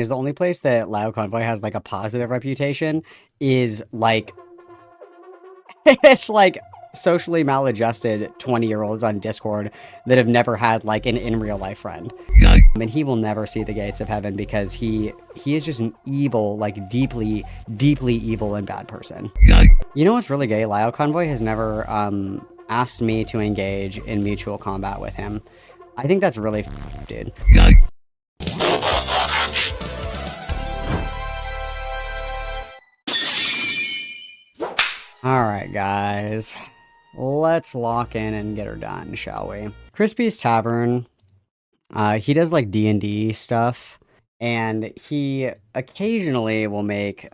is the only place that Lio Convoy has like a positive reputation is like it's like socially maladjusted 20-year-olds on Discord that have never had like an in real life friend. And he will never see the gates of heaven because he is just an evil, like deeply evil and bad person. You know what's really gay? Lio Convoy has never asked me to engage in mutual combat with him. I think that's really dude. Alright guys, let's lock in and get her done, shall we? Crispy's Tavern, he does like D&D stuff, and he occasionally will make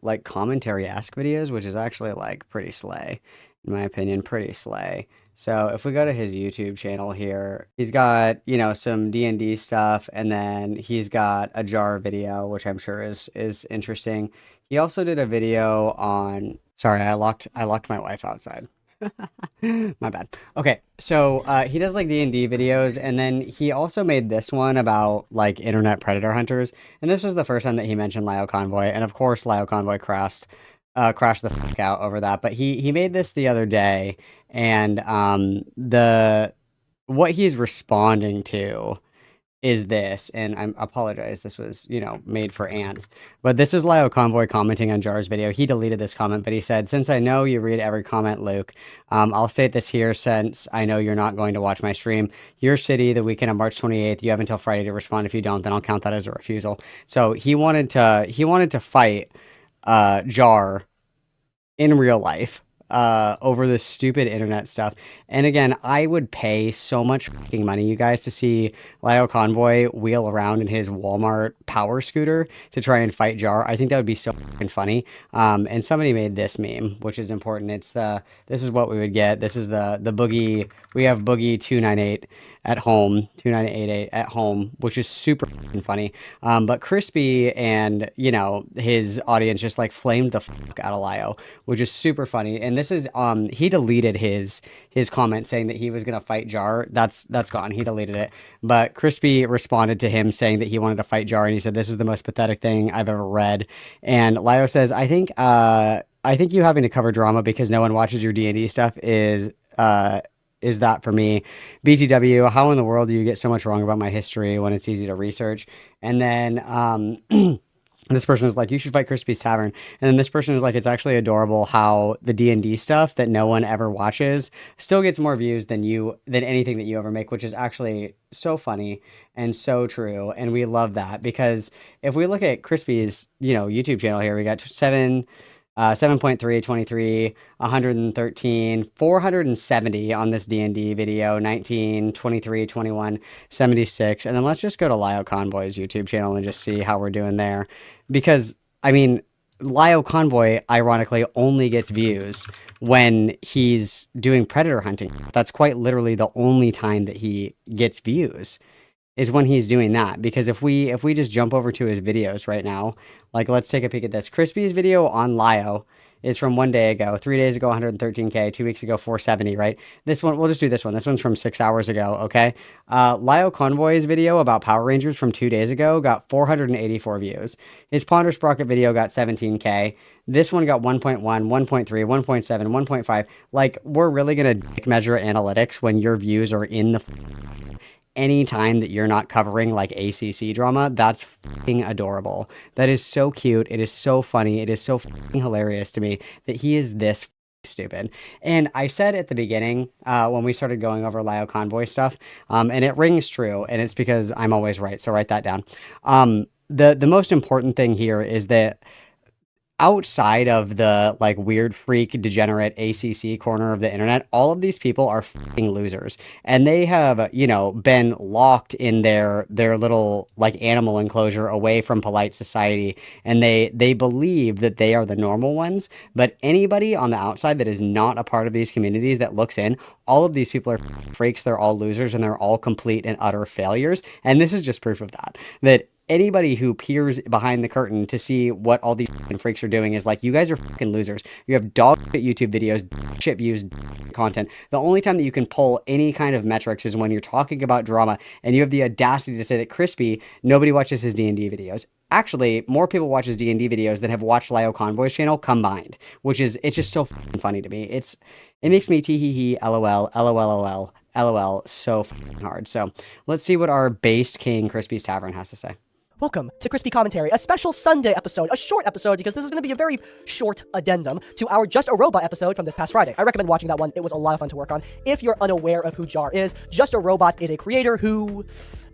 like commentary-esque videos, which is actually like pretty slay, in my opinion, pretty slay. So if we go to his YouTube channel here, he's got, you know, some D&D stuff, and then he's got a jar video, which I'm sure is interesting. He also did a video on, sorry, I locked my wife outside. My bad. Okay, so he does like D&D videos, and then he also made this one about like internet predator hunters, and this was the first time that he mentioned Lio Convoy, and of course Lio Convoy crashed the fuck out over that. But he made this the other day, and what he's responding to is this, and I apologize, this was, you know, made for ants, but this is Lio Convoy commenting on Jar's video. He deleted this comment, but he said, "Since I know you read every comment, Luke, I'll state this here since I know you're not going to watch my stream. Your city, the weekend of March 28th, you have until Friday to respond. If you don't, then I'll count that as a refusal." So he wanted to fight Jar in real life over this stupid internet stuff. And again, I would pay so much fucking money, you guys, to see Lio Convoy wheel around in his Walmart power scooter to try and fight Jar. I think that would be so fucking funny. And somebody made this meme, which is important. It's this is what we would get. This is the boogie. We have boogie 298 at home, 2988 at home, which is super funny. But Crispy and, you know, his audience just like flamed the fuck out of Lio, which is super funny. And this is he deleted his comment saying that he was gonna fight Jar. That's gone. He deleted it. But Crispy responded to him saying that he wanted to fight Jar, and he said, "This is the most pathetic thing I've ever read." And Lio says, I think you having to cover drama because no one watches your D&D stuff is that for me. BTW, how in the world do you get so much wrong about my history when it's easy to research? And then this person is like, "You should fight Crispy's Tavern." And then this person is like, "It's actually adorable how the D&D stuff that no one ever watches still gets more views than anything that you ever make," which is actually so funny and so true. And we love that, because if we look at Crispy's, you know, YouTube channel here, we got 7.3, 23, 113, 470 on this D&D video, 19, 23, 21, 76. And then let's just go to Lio Convoy's YouTube channel and just see how we're doing there. Because, I mean, Lio Convoy, ironically, only gets views when he's doing predator hunting. That's quite literally the only time that he gets views, is when he's doing that. Because if we just jump over to his videos right now, like let's take a peek at this. Crispy's video on Lio is from 1 day ago. 3 days ago, 113K. 2 weeks ago, 470, right? This one, we'll just do this one. This one's from 6 hours ago, okay? Lio Convoy's video about Power Rangers from 2 days ago got 484 views. His Ponder Sprocket video got 17K. This one got 1.1, 1.3, 1.7, 1.5. Like, we're really gonna measure analytics when your views are in the any time that you're not covering like ACC drama. That's fucking adorable. That is so cute. It is so funny. It is so fucking hilarious to me that he is this stupid. And I said at the beginning, when we started going over Lio Convoy stuff, and it rings true, and it's because I'm always right, so write that down. The most important thing here is that outside of the like weird freak degenerate ACC corner of the internet, all of these people are fucking losers, and they have, you know, been locked in their little like animal enclosure away from polite society, and they believe that they are the normal ones. But anybody on the outside that is not a part of these communities that looks in, all of these people are freaks. They're all losers, and they're all complete and utter failures. And this is just proof of that anybody who peers behind the curtain to see what all these freaks are doing is like, you guys are fucking losers. You have dog shit YouTube videos, shit views, content. The only time that you can pull any kind of metrics is when you're talking about drama, and you have the audacity to say that Crispy, nobody watches his D&D videos. actually more people watch his D&D videos than have watched Lio Convoy's channel combined, which is, it's just so funny to me. It makes me tee hee hee, lol, lol, lol, so hard. So let's see what our based king Crispy's Tavern has to say. Welcome to Crispy Commentary, a special Sunday episode, a short episode, because this is going to be a very short addendum to our Just a Robot episode from this past Friday. I recommend watching that one. It was a lot of fun to work on. If you're unaware of who Jar is, Just a Robot is a creator who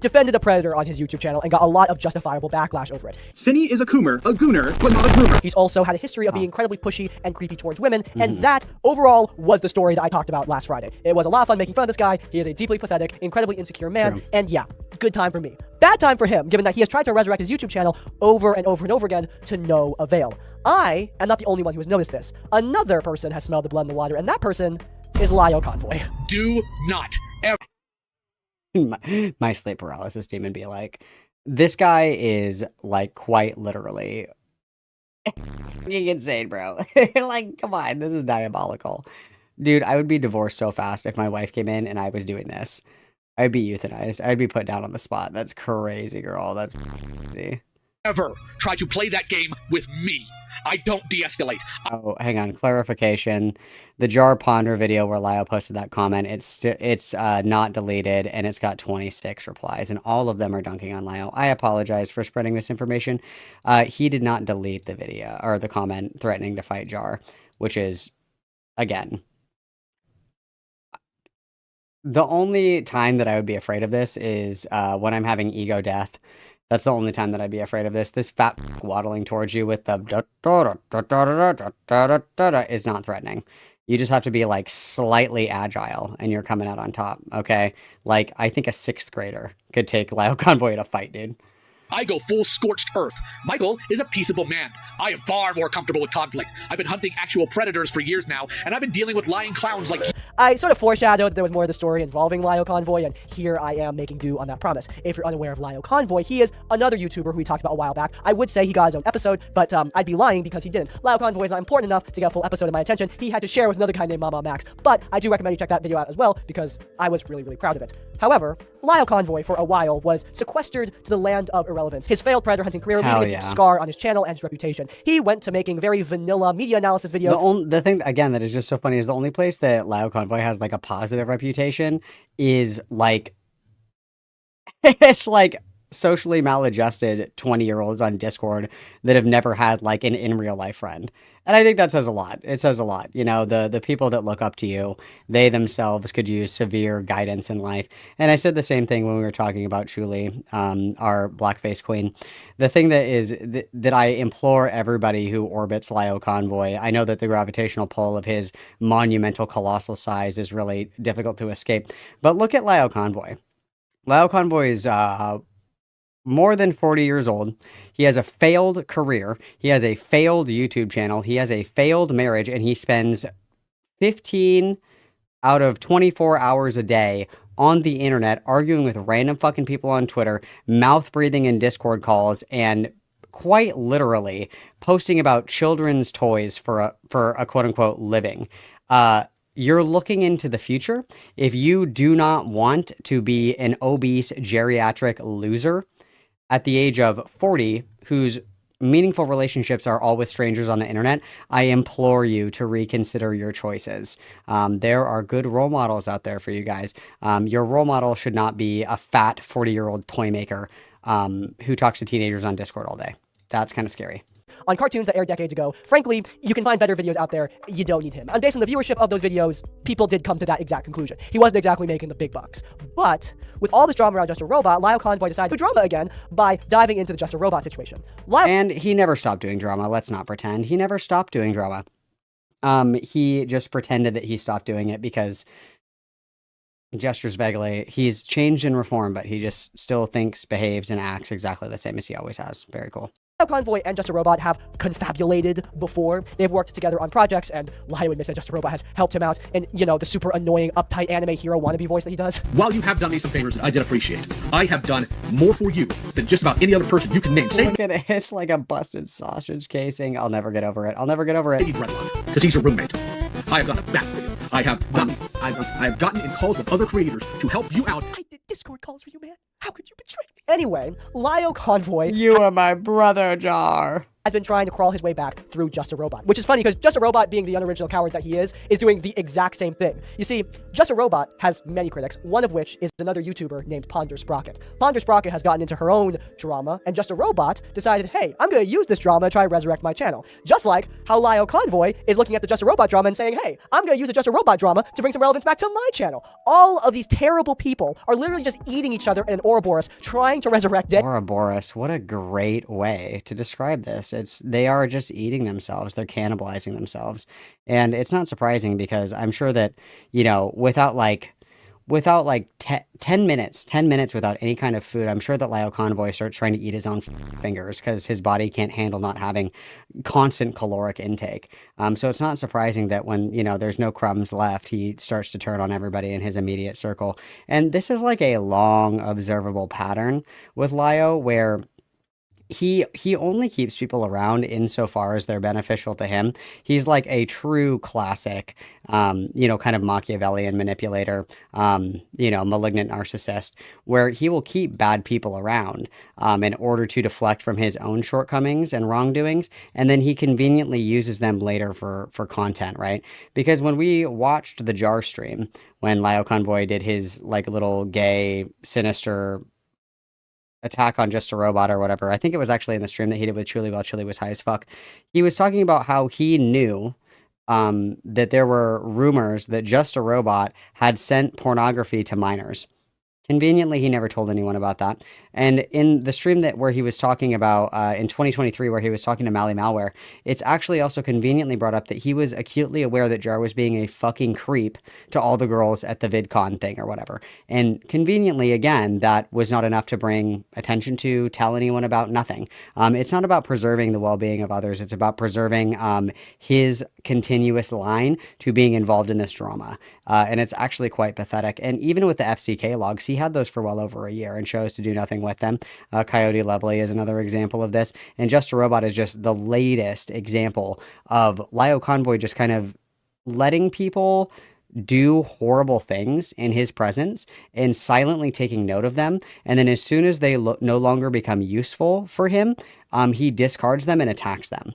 defended a predator on his YouTube channel and got a lot of justifiable backlash over it. Cinny is a coomer, a gooner, but not a groomer. He's also had a history of being incredibly pushy and creepy towards women, and that, overall, was the story that I talked about last Friday. It was a lot of fun making fun of this guy. He is a deeply pathetic, incredibly insecure man, and yeah, good time for me. Bad time for him, given that he has tried to resurrect his YouTube channel over and over and over again to no avail. I am not the only one who has noticed this. Another person has smelled the blood in the water, and that person is Lio Convoy. Do not ever. My sleep paralysis demon be like, this guy is like quite literally insane, bro. Like, come on, this is diabolical. Dude, I would be divorced so fast if my wife came in and I was doing this. I'd be euthanized. I'd be put down on the spot. That's crazy, girl. That's crazy. Ever try to play that game with me. I don't de-escalate. Oh, hang on. Clarification. The Jar Ponder video where Lio posted that comment, it's not deleted, and it's got 26 replies, and all of them are dunking on Lio. I apologize for spreading misinformation. He did not delete the video, or the comment threatening to fight Jar, which is, again... The only time that I would be afraid of this is when I'm having ego death. That's the only time that I'd be afraid of this. This fat waddling towards you with the is not threatening. You just have to be like slightly agile and you're coming out on top, okay? Like, I think a 6th grader could take Lio Convoy in a fight, dude. I go full scorched earth. Michael is a peaceable man. I am far more comfortable with conflict. I've been hunting actual predators for years now, and I've been dealing with lying clowns like... I sort of foreshadowed that there was more of the story involving Lio Convoy, and here I am making do on that promise. If you're unaware of Lio Convoy, he is another YouTuber who we talked about a while back. I would say he got his own episode, but I'd be lying because he didn't. Lio Convoy is not important enough to get a full episode of my attention. He had to share with another guy named Mama Max, but I do recommend you check that video out as well because I was really, really proud of it. However, Lio Convoy, for a while, was sequestered to the land of irrelevance. His failed predator hunting career leaving a scar on his channel and his reputation. He went to making very vanilla media analysis videos. The thing, again, that is just so funny is the only place that Lio Convoy has, like, a positive reputation is, like, it's, like, socially maladjusted 20-year-olds on Discord that have never had, like, an in-real-life friend. And I think that says a lot. It says a lot. You know, the people that look up to you, they themselves could use severe guidance in life. And I said the same thing when we were talking about Chuli, our blackface queen. The thing that is that I implore everybody who orbits Lio Convoy, I know that the gravitational pull of his monumental, colossal size is really difficult to escape. But look at Lio Convoy. Lio Convoy is more than 40 years old. He has a failed career. He has a failed YouTube channel. He has a failed marriage, and he spends 15 out of 24 hours a day on the internet arguing with random fucking people on Twitter, mouth breathing in Discord calls, and quite literally posting about children's toys for a quote unquote living. You're looking into the future. If you do not want to be an obese geriatric loser at the age of 40, whose meaningful relationships are all with strangers on the internet, I implore you to reconsider your choices. There are good role models out there for you guys. Your role model should not be a fat 40-year-old toy maker who talks to teenagers on Discord all day. That's kind of scary. On cartoons that aired decades ago. Frankly, you can find better videos out there. You don't need him. And based on the viewership of those videos, people did come to that exact conclusion. He wasn't exactly making the big bucks. But with all this drama around Just a Robot, Lio Convoy decided to do drama again by diving into the Just a Robot situation. And he never stopped doing drama. Let's not pretend. He never stopped doing drama. He just pretended that he stopped doing it because gestures vaguely. He's changed and reformed, but he just still thinks, behaves, and acts exactly the same as he always has. Very cool. Lio Convoy and Just a Robot have confabulated before. They've worked together on projects, and Lio admits that Just a Robot has helped him out in, you know, the super annoying, uptight anime hero wannabe voice that he does. While you have done me some favors that I did appreciate, I have done more for you than just about any other person you can name. Look at it. It's like a busted sausage casing. I'll never get over it. I'll never get over it. Because he's your roommate. I have done a bat for you. I have gotten in calls with other creators to help you out. I did Discord calls for you, man. How could you betray me? Anyway, Lio Convoy You are my brother, Jar. has been trying to crawl his way back through Just a Robot, which is funny because Just a Robot, being the unoriginal coward that he is doing the exact same thing. You see, Just a Robot has many critics, one of which is another YouTuber named Ponder Sprocket. Ponder Sprocket has gotten into her own drama, and Just a Robot decided, hey, I'm going to use this drama to try to resurrect my channel. Just like how Lio Convoy is looking at the Just a Robot drama and saying, hey, I'm going to use the Just a Robot drama to bring some relevance back to my channel. All of these terrible people are literally just eating each other in an Ouroboros, trying to resurrect dead. Ouroboros, what a great way to describe this. They are just eating themselves. They're cannibalizing themselves. And it's not surprising because I'm sure that, you know, without 10 minutes without any kind of food, I'm sure that Lio Convoy starts trying to eat his own fingers because his body can't handle not having constant caloric intake. So it's not surprising that when, you know, there's no crumbs left, he starts to turn on everybody in his immediate circle. And this is like a long observable pattern with Lio where he only keeps people around insofar as they're beneficial to him. He's like a true classic, you know, kind of Machiavellian manipulator, you know, malignant narcissist, where he will keep bad people around in order to deflect from his own shortcomings and wrongdoings, and then he conveniently uses them later for content, right? Because when we watched the Jar stream, when Lio Convoy did his like little gay, sinister attack on Just a Robot or whatever. I think it was actually in the stream that he did with Chuli while Chuli was high as fuck. He was talking about how he knew that there were rumors that Just a Robot had sent pornography to minors. Conveniently, he never told anyone about that. And in the stream where he was talking about, in 2023, where he was talking to Mally Malware, it's actually also conveniently brought up that he was acutely aware that Jar was being a fucking creep to all the girls at the VidCon thing or whatever. And conveniently, again, that was not enough to bring attention to, tell anyone about, nothing. It's not about preserving the well-being of others. It's about preserving his continuous line to being involved in this drama. And it's actually quite pathetic. And even with the FCK logs, he had those for well over a year and chose to do nothing with them. Coyote Lovely is another example of this. And Just a Robot is just the latest example of Lio Convoy just kind of letting people do horrible things in his presence and silently taking note of them. And then as soon as they no longer become useful for him, he discards them and attacks them.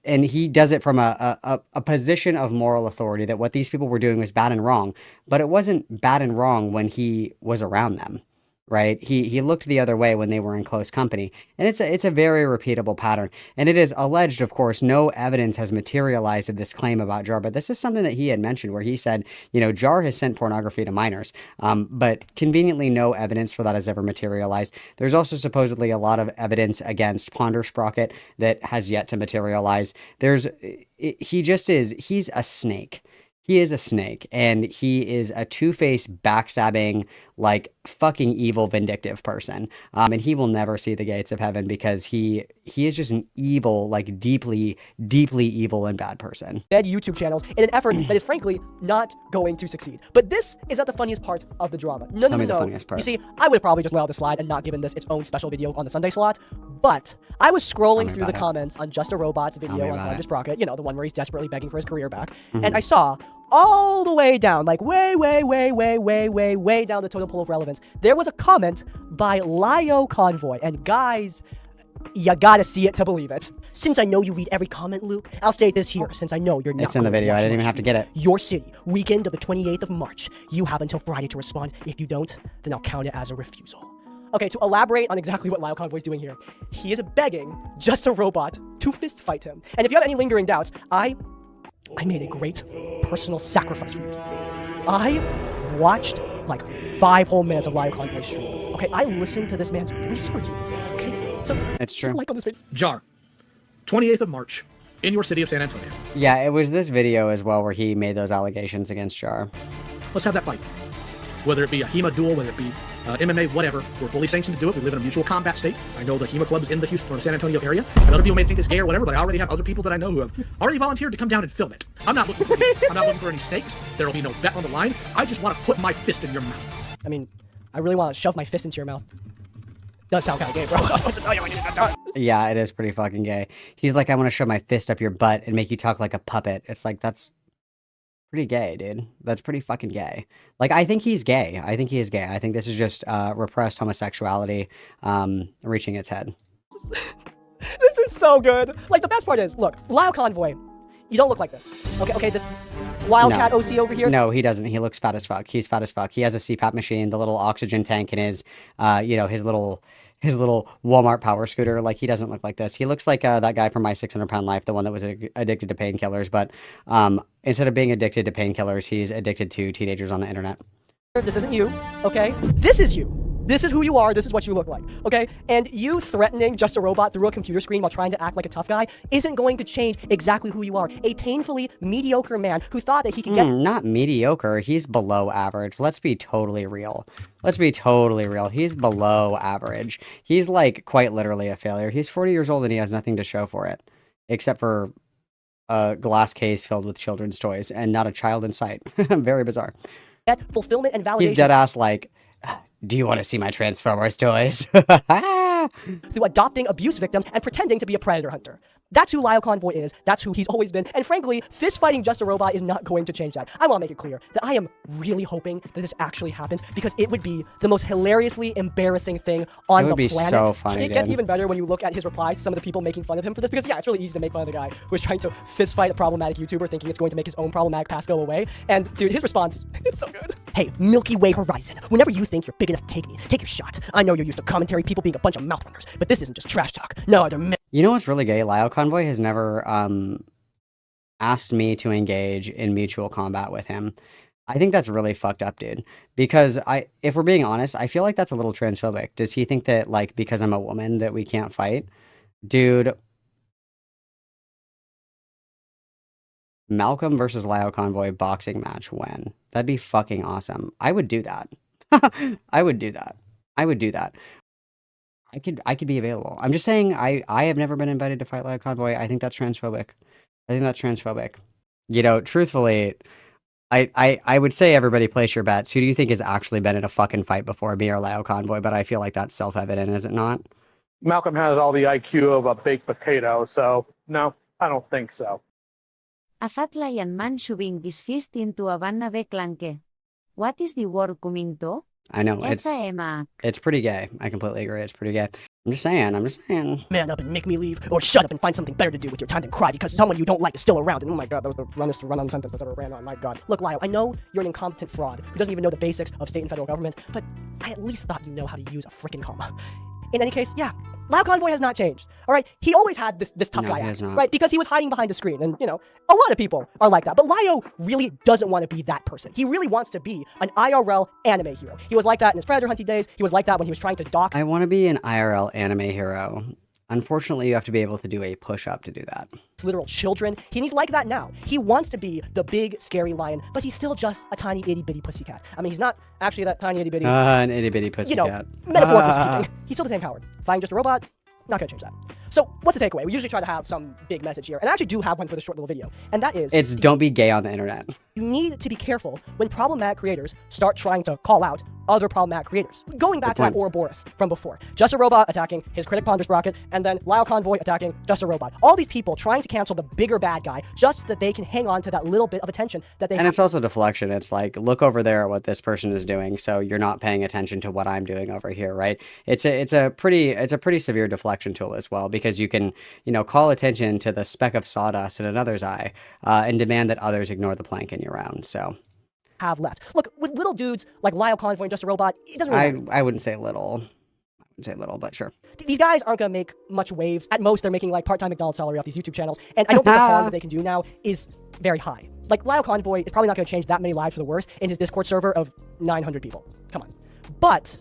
And he does it from a position of moral authority that what these people were doing was bad and wrong, but it wasn't bad and wrong when he was around them, right? He looked the other way when they were in close company. And it's a very repeatable pattern. And it is alleged, of course, no evidence has materialized of this claim about Jar, but this is something that he had mentioned where he said, you know, Jar has sent pornography to minors, but conveniently no evidence for that has ever materialized. There's also supposedly a lot of evidence against Ponder Sprocket that has yet to materialize. He's a snake. He is a snake, and he is a two-faced, backstabbing, like, fucking evil, vindictive person. And he will never see the gates of heaven because he is just an evil, like, deeply, deeply evil and bad person. Dead YouTube channels in an effort that is frankly not going to succeed. But this is not the funniest part of the drama. No. The funniest part. You see, I would have probably just let out the slide and not given this its own special video on the Sunday slot. But I was scrolling through the comments on Just a Robot's video on Ponder Sprocket, you know, the one where he's desperately begging for his career back, and I saw all the way down, like way down the totem pole of relevance, there was a comment by Lio Convoy. And guys, you gotta see it to believe it. Since I know you read every comment, Luke, I'll state this here, since I know you're not. It's in the video, I didn't even have to get it. Your city, weekend of the 28th of March. You have until Friday to respond. If you don't, then I'll count it as a refusal. Okay, to elaborate on exactly what Lio Convoy is doing here, he is begging Just a Robot to fist fight him. And if you have any lingering doubts, I made a great personal sacrifice for you. I watched like 5 whole minutes of Lio Convoy stream. Okay, I listened to this man's voice for you. Okay, so it's true. Like on this video. Jar, 28th of March, in your city of San Antonio. Yeah, it was this video as well where he made those allegations against Jar. Let's have that fight. Whether it be a HEMA duel, whether it be MMA, whatever, we're fully sanctioned to do it. We live in a mutual combat state. I know the HEMA club is in the Houston or San Antonio area, and other people may think it's gay or whatever, but I already have other people that I know who have already volunteered to come down and film it. I'm not looking for any stakes. There will be no bet on the line. I just want to put my fist in your mouth. I mean, I really want to shove my fist into your mouth. Does sound kind of gay, bro. Yeah, it is pretty fucking gay. He's like, I want to shove my fist up your butt and make you talk like a puppet. It's like, that's Pretty gay, dude. That's pretty fucking gay. Like, I think he's gay. I think he is gay. I think this is just repressed homosexuality reaching its head. This is so good. Like, the best part is, look, Lio Convoy, you don't look like this. Okay, this Wildcat OC over here. No, he doesn't. He looks fat as fuck. He's fat as fuck. He has a CPAP machine, the little oxygen tank in his, his little Walmart power scooter. Like, he doesn't look like this. He looks like that guy from My 600-Pound Life, the one that was addicted to painkillers. But instead of being addicted to painkillers, he's addicted to teenagers on the internet. This isn't you, okay? This is you. This is who you are. This is what you look like, okay? And you threatening just a robot through a computer screen while trying to act like a tough guy isn't going to change exactly who you are. A painfully mediocre man who thought that he could get... Not mediocre. He's below average. Let's be totally real. Let's be totally real. He's below average. He's, like, quite literally a failure. He's 40 years old and he has nothing to show for it. Except for a glass case filled with children's toys and not a child in sight. Very bizarre. Get fulfillment and validation. He's dead ass like... Do you want to see my Transformers toys? Through adopting abuse victims and pretending to be a predator hunter. That's who Lio Convoy is. That's who he's always been. And frankly, fist fighting just a robot is not going to change that. I want to make it clear that I am really hoping that this actually happens because it would be the most hilariously embarrassing thing on the planet. It would be so funny, It gets even better when you look at his replies to some of the people making fun of him for this because, yeah, it's really easy to make fun of the guy who is trying to fist fight a problematic YouTuber thinking it's going to make his own problematic past go away. And, dude, his response, it's so good. Hey, Milky Way Horizon, whenever you think you're big enough to take me, take your shot. I know you're used to commentary people being a bunch of mouth runners, but this isn't just trash talk. No, they're... You know what's really gay? Lio Convoy has never asked me to engage in mutual combat with him. I think that's really fucked up, dude. Because if we're being honest, I feel like that's a little transphobic. Does he think that, like, because I'm a woman that we can't fight? Dude. Malcolm versus Lio Convoy boxing match when? That'd be fucking awesome. I would do that. I would do that. I would do that. I could be available. I'm just saying I have never been invited to fight Lio Convoy. I think that's transphobic. I think that's transphobic. You know, truthfully, I would say everybody place your bets. Who do you think has actually been in a fucking fight before, me or Lio Convoy? But I feel like that's self-evident, is it not? Malcolm has all the IQ of a baked potato, so no, I don't think so. A fat lion man shoving his fist into a banana clanke. What is the word coming to? I know, it's pretty gay. I completely agree. It's pretty gay. I'm just saying. Man up and make me leave, or shut up and find something better to do with your time than cry because someone you don't like is still around. And oh my god, that was the run-on sentence that's ever ran on. My god. Look, Lio, I know you're an incompetent fraud who doesn't even know the basics of state and federal government, but I at least thought you know how to use a freaking comma. In any case, yeah, Lio Convoy has not changed. All right, he always had this tough guy act, right? Because he was hiding behind the screen, and you know, a lot of people are like that. But Lio really doesn't want to be that person. He really wants to be an IRL anime hero. He was like that in his Predator hunting days. He was like that when he was trying to dox. I want to be an IRL anime hero. Unfortunately, you have to be able to do a push-up to do that. Literal children. He's like that now. He wants to be the big, scary lion, but he's still just a tiny, itty-bitty pussycat. I mean, he's not actually that tiny, itty-bitty... an itty-bitty pussycat. You know, metaphorically speaking. He's still the same coward. Fighting just a robot, not gonna change that. So, what's the takeaway? We usually try to have some big message here, and I actually do have one for this short little video, and that is... It's don't be gay on the internet. You need to be careful when problematic creators start trying to call out other problematic creators. Going back to that Ouroboros from before. Just a robot attacking his critic Ponder Sprocket, and then Lio Convoy attacking just a robot. All these people trying to cancel the bigger bad guy just so that they can hang on to that little bit of attention that they have. And it's also deflection. It's like, look over there at what this person is doing, so you're not paying attention to what I'm doing over here, right? It's a pretty severe deflection tool as well, because you can, you know, call attention to the speck of sawdust in another's eye and demand that others ignore the plank in your round, so... have left. Look, with little dudes like Lio Convoy and Just a Robot, it doesn't really matter. I wouldn't say little. I wouldn't say little, but sure. These guys aren't going to make much waves. At most, they're making like part-time McDonald's salary off these YouTube channels, and I don't think the harm that they can do now is very high. Like, Lio Convoy is probably not going to change that many lives for the worse in his Discord server of 900 people. Come on. But,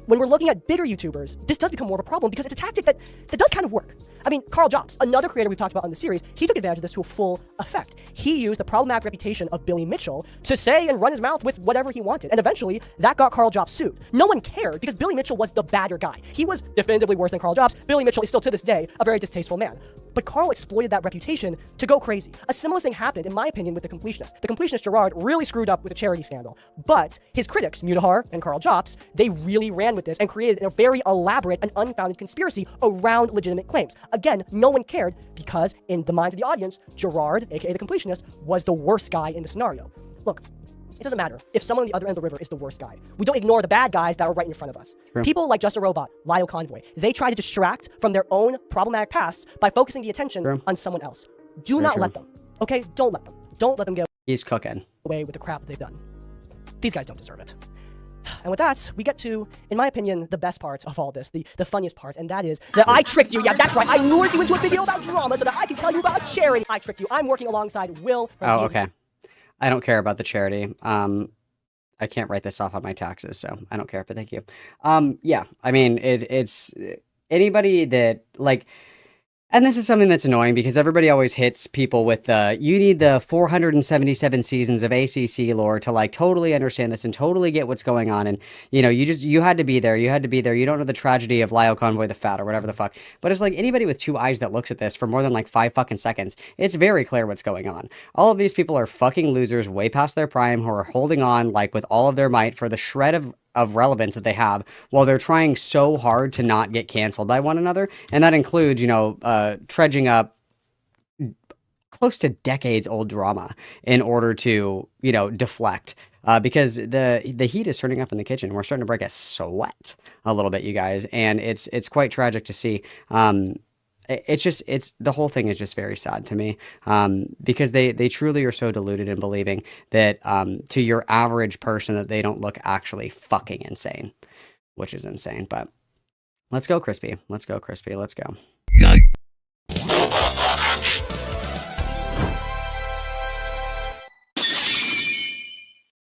when we're looking at bigger YouTubers, this does become more of a problem because it's a tactic that does kind of work. I mean, Carl Jobs, another creator we've talked about on the series, he took advantage of this to a full effect. He used the problematic reputation of Billy Mitchell to say and run his mouth with whatever he wanted. And eventually, that got Carl Jobs sued. No one cared because Billy Mitchell was the badder guy. He was definitively worse than Carl Jobs. Billy Mitchell is still to this day a very distasteful man. But Carl exploited that reputation to go crazy. A similar thing happened, in my opinion, with The Completionist. The Completionist Gerard really screwed up with a charity scandal. But his critics, Mutahar and Carl Jobs, they really ran with this and created a very elaborate and unfounded conspiracy around legitimate claims. Again, no one cared because in the minds of the audience, Gerard, aka the completionist, was the worst guy in the scenario. Look, it doesn't matter if someone on the other end of the river is the worst guy. We don't ignore the bad guys that are right in front of us. True. People like Just a Robot, Lio Convoy, they try to distract from their own problematic pasts by focusing the attention True. on someone else. Do Very not true. let them. Okay? Don't let them. Don't let them get He's cooking. away with the crap that they've done. These guys don't deserve it. And with that, we get to, in my opinion, the best part of all this, the funniest part, and that is that I tricked you. Yeah, that's right. I lured you into a video about drama so that I can tell you about charity. I tricked you. I'm working alongside Will. From Oh, D&D. okay. I don't care about the charity. I can't write this off on my taxes, so I don't care, but thank you. Yeah, I mean, it's anybody that, like, and this is something that's annoying because everybody always hits people with the, you need the 477 seasons of ACC lore to, like, totally understand this and totally get what's going on. And, you know, you had to be there. You had to be there. You don't know the tragedy of Lio Convoy the Fat or whatever the fuck. But it's like anybody with two eyes that looks at this for more than, like, 5 fucking seconds, it's very clear what's going on. All of these people are fucking losers way past their prime who are holding on, like, with all of their might for the shred of relevance that they have while they're trying so hard to not get canceled by one another. And that includes, you know, trudging up close to decades old drama in order to, you know, deflect. Because the heat is turning up in the kitchen. We're starting to break a sweat a little bit, you guys. And it's quite tragic to see. It's the whole thing is just very sad to me, because they truly are so deluded in believing that, to your average person, that they don't look actually fucking insane, which is insane. But let's go, Crispy. Let's go, Crispy. Let's go.